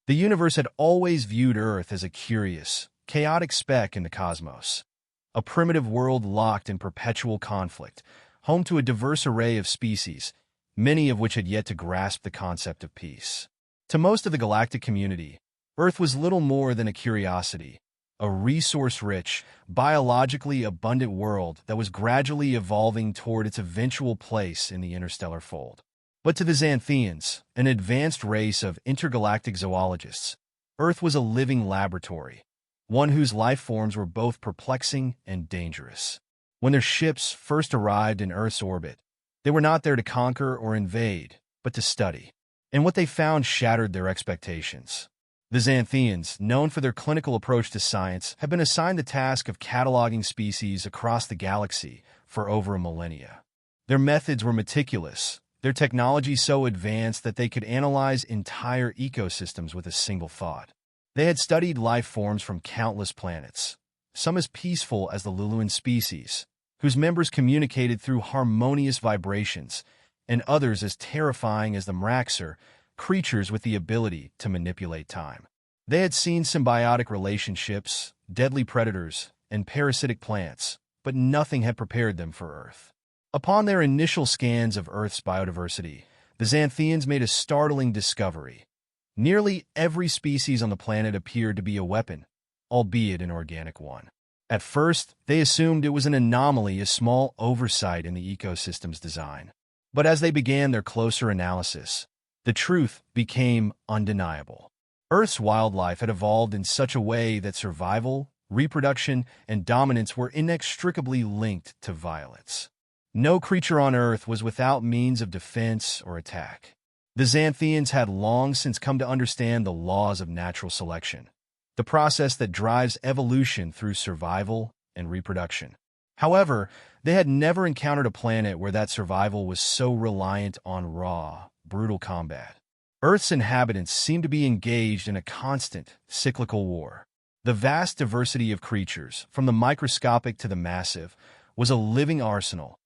The universe had always viewed Earth as a curious, chaotic speck in the cosmos, a primitive world locked in perpetual conflict, home to a diverse array of species, many of which had yet to grasp the concept of peace. To most of the galactic community, Earth was little more than a curiosity, a resource-rich, biologically abundant world that was gradually evolving toward its eventual place in the interstellar fold. But to the Xanthians, an advanced race of intergalactic zoologists, Earth was a living laboratory, one whose life forms were both perplexing and dangerous. When their ships first arrived in Earth's orbit, they were not there to conquer or invade, but to study. And what they found shattered their expectations. The Xanthians, known for their clinical approach to science, have been assigned the task of cataloging species across the galaxy for over a millennia. Their methods were meticulous, their technology so advanced that they could analyze entire ecosystems with a single thought. They had studied life forms from countless planets, some as peaceful as the Luluan species, whose members communicated through harmonious vibrations, and others as terrifying as the Mraxer, creatures with the ability to manipulate time. They had seen symbiotic relationships, deadly predators, and parasitic plants, but nothing had prepared them for Earth. Upon their initial scans of Earth's biodiversity, the Xanthians made a startling discovery. Nearly every species on the planet appeared to be a weapon, albeit an organic one. At first, they assumed it was an anomaly, a small oversight in the ecosystem's design. But as they began their closer analysis, the truth became undeniable. Earth's wildlife had evolved in such a way that survival, reproduction, and dominance were inextricably linked to violence. No creature on Earth was without means of defense or attack. The Xanthians had long since come to understand the laws of natural selection, the process that drives evolution through survival and reproduction. However, they had never encountered a planet where that survival was so reliant on raw, brutal combat. Earth's inhabitants seemed to be engaged in a constant, cyclical war. The vast diversity of creatures, from the microscopic to the massive, was a living arsenal,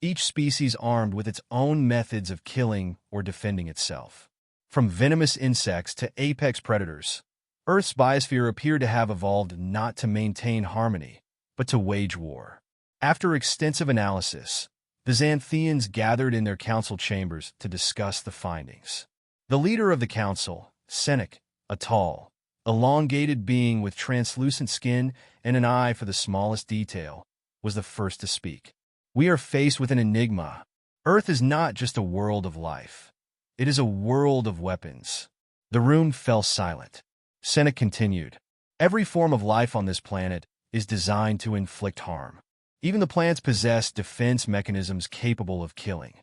each species armed with its own methods of killing or defending itself. From venomous insects to apex predators, Earth's biosphere appeared to have evolved not to maintain harmony, but to wage war. After extensive analysis, the Xanthians gathered in their council chambers to discuss the findings. The leader of the council, Senek, a tall, elongated being with translucent skin and an eye for the smallest detail, was the first to speak. We are faced with an enigma. Earth is not just a world of life. It is a world of weapons. The room fell silent. Senek continued. Every form of life on this planet is designed to inflict harm. Even the plants possess defense mechanisms capable of killing.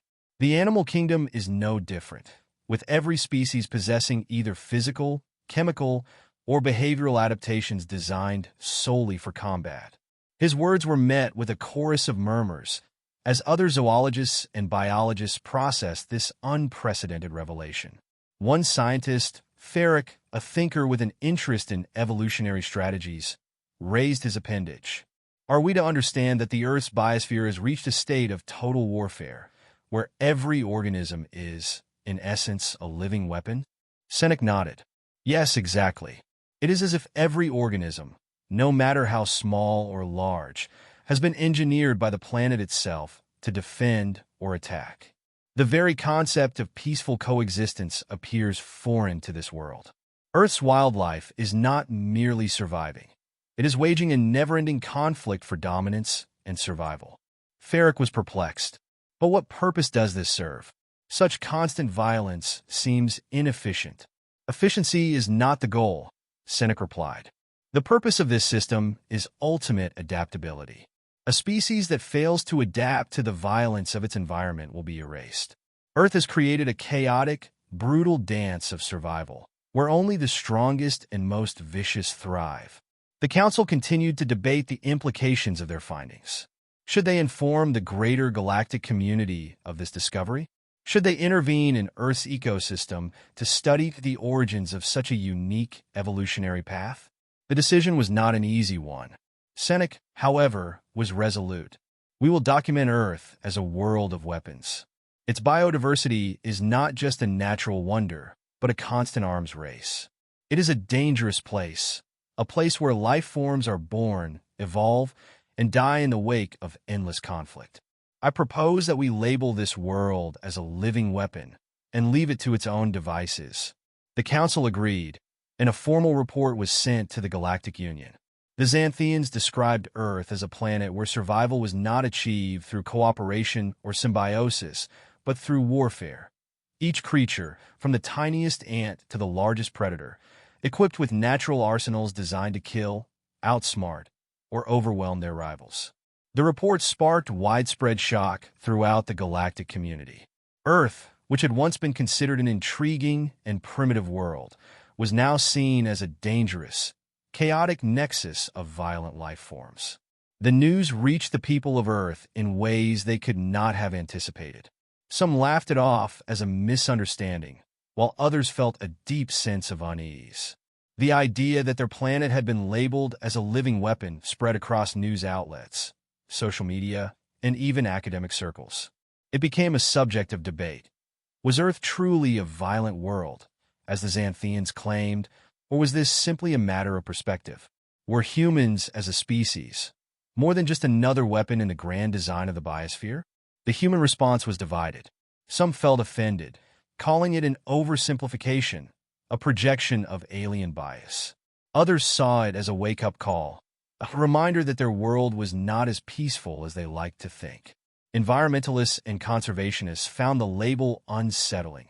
The animal kingdom is no different, with every species possessing either physical, chemical, or behavioral adaptations designed solely for combat. His words were met with a chorus of murmurs as other zoologists and biologists processed this unprecedented revelation. One scientist, Ferric, a thinker with an interest in evolutionary strategies, raised his appendage. Are we to understand that the Earth's biosphere has reached a state of total warfare, where every organism is, in essence, a living weapon? Senek nodded. Yes, exactly. It is as if every organism, no matter how small or large, has been engineered by the planet itself to defend or attack. The very concept of peaceful coexistence appears foreign to this world. Earth's wildlife is not merely surviving. It is waging a never-ending conflict for dominance and survival. Ferric was perplexed. But what purpose does this serve? Such constant violence seems inefficient. Efficiency is not the goal, Senek replied. The purpose of this system is ultimate adaptability. A species that fails to adapt to the violence of its environment will be erased. Earth has created a chaotic, brutal dance of survival, where only the strongest and most vicious thrive. The Council continued to debate the implications of their findings. Should they inform the greater galactic community of this discovery? Should they intervene in Earth's ecosystem to study the origins of such a unique evolutionary path? The decision was not an easy one. Senek, however, was resolute. We will document Earth as a world of weapons. Its biodiversity is not just a natural wonder, but a constant arms race. It is a dangerous place, a place where life forms are born, evolve, and die in the wake of endless conflict. I propose that we label this world as a living weapon and leave it to its own devices. The Council agreed, and a formal report was sent to the Galactic Union. The Xanthians described Earth as a planet where survival was not achieved through cooperation or symbiosis, but through warfare. Each creature, from the tiniest ant to the largest predator, equipped with natural arsenals designed to kill, outsmart, or overwhelm their rivals. The report sparked widespread shock throughout the galactic community. Earth, which had once been considered an intriguing and primitive world, was now seen as a dangerous, chaotic nexus of violent life forms. The news reached the people of Earth in ways they could not have anticipated. Some laughed it off as a misunderstanding, while others felt a deep sense of unease. The idea that their planet had been labeled as a living weapon spread across news outlets, social media, and even academic circles. It became a subject of debate. Was Earth truly a violent world, as the Xanthians claimed, or was this simply a matter of perspective? Were humans, as a species, more than just another weapon in the grand design of the biosphere? The human response was divided. Some felt offended, calling it an oversimplification, a projection of alien bias. Others saw it as a wake-up call, a reminder that their world was not as peaceful as they liked to think. Environmentalists and conservationists found the label unsettling,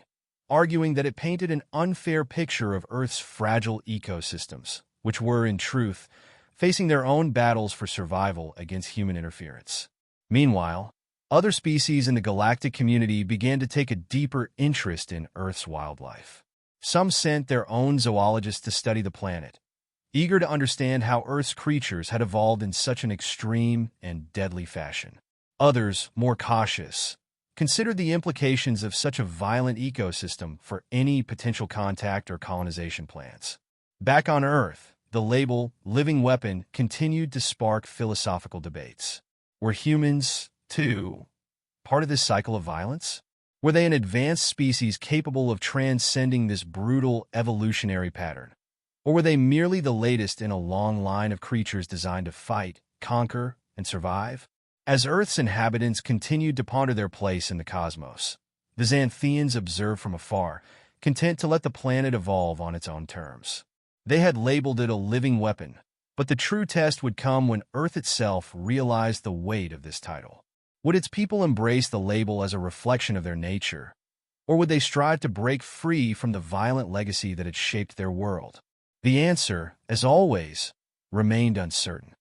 arguing that it painted an unfair picture of Earth's fragile ecosystems, which were, in truth, facing their own battles for survival against human interference. Meanwhile, other species in the galactic community began to take a deeper interest in Earth's wildlife. Some sent their own zoologists to study the planet, eager to understand how Earth's creatures had evolved in such an extreme and deadly fashion. Others, more cautious, considered the implications of such a violent ecosystem for any potential contact or colonization plans. Back on Earth, the label living weapon continued to spark philosophical debates. Were humans, too, part of this cycle of violence? Were they an advanced species capable of transcending this brutal evolutionary pattern? Or were they merely the latest in a long line of creatures designed to fight, conquer, and survive? As Earth's inhabitants continued to ponder their place in the cosmos, the Xanthians observed from afar, content to let the planet evolve on its own terms. They had labeled it a living weapon, but the true test would come when Earth itself realized the weight of this title. Would its people embrace the label as a reflection of their nature, or would they strive to break free from the violent legacy that had shaped their world? The answer, as always, remained uncertain.